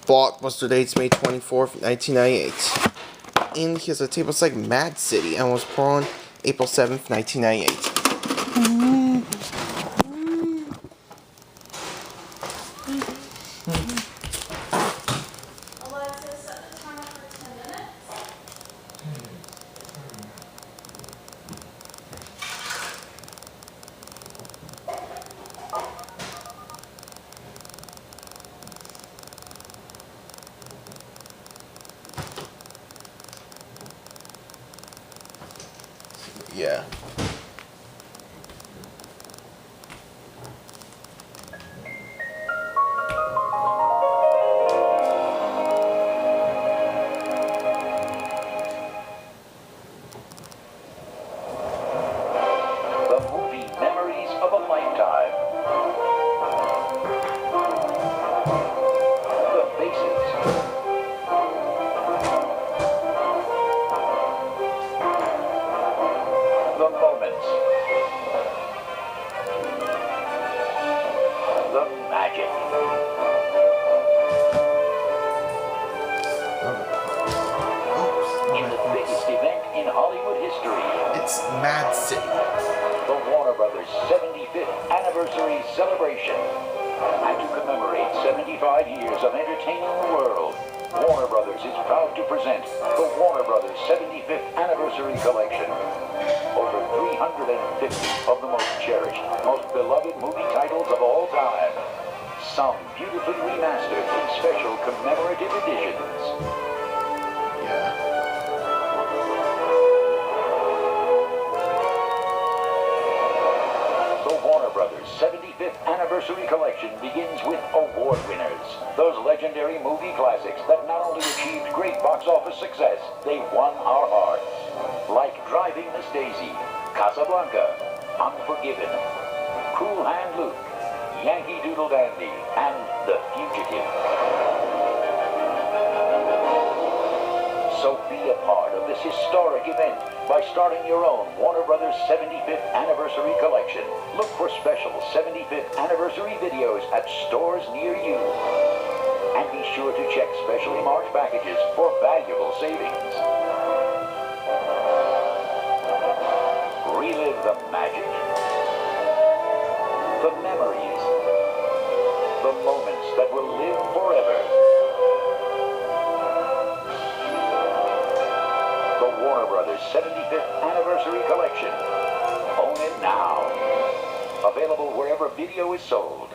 Blockbuster dates May 24th, 1998. And here's a table like Mad City and was born April 7th, 1998. Yeah. The movie Memories of a Lifetime. The faces. The moments. The magic. In the biggest event in Hollywood history. It's Mad City. The Warner Brothers 75th anniversary celebration. And to commemorate 75 years of entertaining the world, Warner Brothers is proud to present the Warner Brothers 75th anniversary collection. Over 350 of the most cherished, most beloved movie titles of all time. Some beautifully remastered in special commemorative editions. Yeah. The Warner Brothers 75th Anniversary Collection begins with award winners. Those legendary movie classics that not only achieved great box office success, they won our hearts. Like Driving Miss Daisy, Casablanca, Unforgiven, Cool Hand Luke, Yankee Doodle Dandy, and The Fugitive. So be a part of this historic event by starting your own Warner Brothers 75th Anniversary Collection. Look for special 75th Anniversary videos at stores near you. And be sure to check specially marked packages for valuable savings. Relive the magic, the memories, the moments that will live forever. The Warner Brothers 75th Anniversary Collection. Own it now. Available wherever video is sold.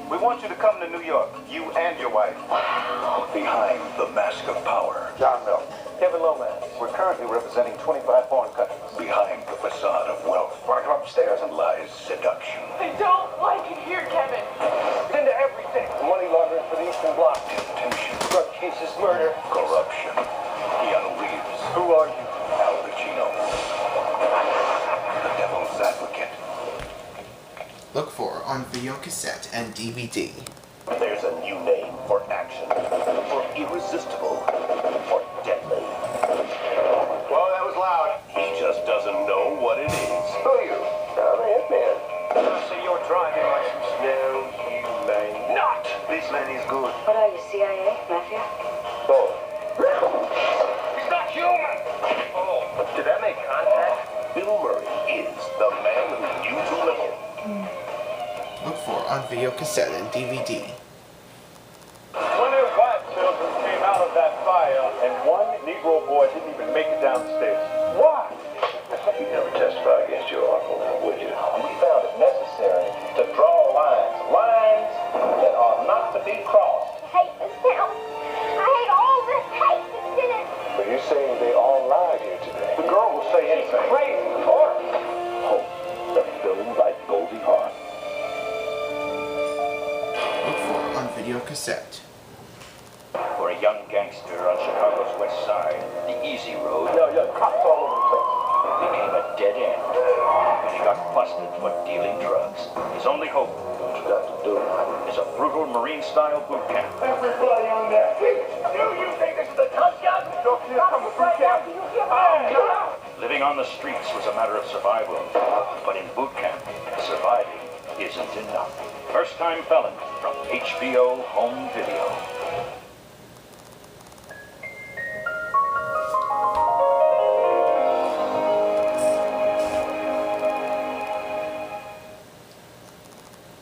We want you to come to New York, you and your wife. Behind the mask of power. John Milton, Kevin Lomax. We're currently representing 25 foreign countries. Behind the facade of wealth. Right upstairs. Lies seduction. They don't like it here, Kevin. Into everything. Money laundering for the Eastern Bloc. Temptation. Drug cases, murder. Corruption. Keanu Reeves. Who are you? Al Pacino. The devil's advocate. Look for on video cassette and DVD. There's a new name for action. For irresistible. For deadly. Well, that was loud. He just doesn't know what it is. Who are you? I'm a hitman. So your driving license? No, you may not. This man is good. What are you, CIA? Mafia? Both. He's not human! Oh, did that make contact? Bill Murray is the man who knew too little. Look for on video cassette and DVD. One new wife children came out of that fire, and one Negro boy didn't even make it downstairs. Why? You'd never testify against your uncle, would you? We found it necessary to draw lines. Lines that are not to be crossed. Hate this town. I hate all this hate that's in it. But you're saying they all lied here today. The girl will say anything. Crazy. Or Hope, the film by Goldie Hawn. Look for on video cassette. For a young gangster on Chicago's west side, the easy road cops all over the place. became a dead end when he got busted for dealing drugs. His only hope, what you got to do, is a brutal Marine-style boot camp. Everybody on their feet. Do you think this is a tough job? Don't you come to boot camp? Living on the streets was a matter of survival, but in boot camp, surviving isn't enough. First Time Felon from HBO Home Video.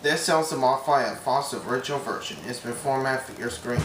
This sounds to modify a Fox original version. It's been formatted for your screen.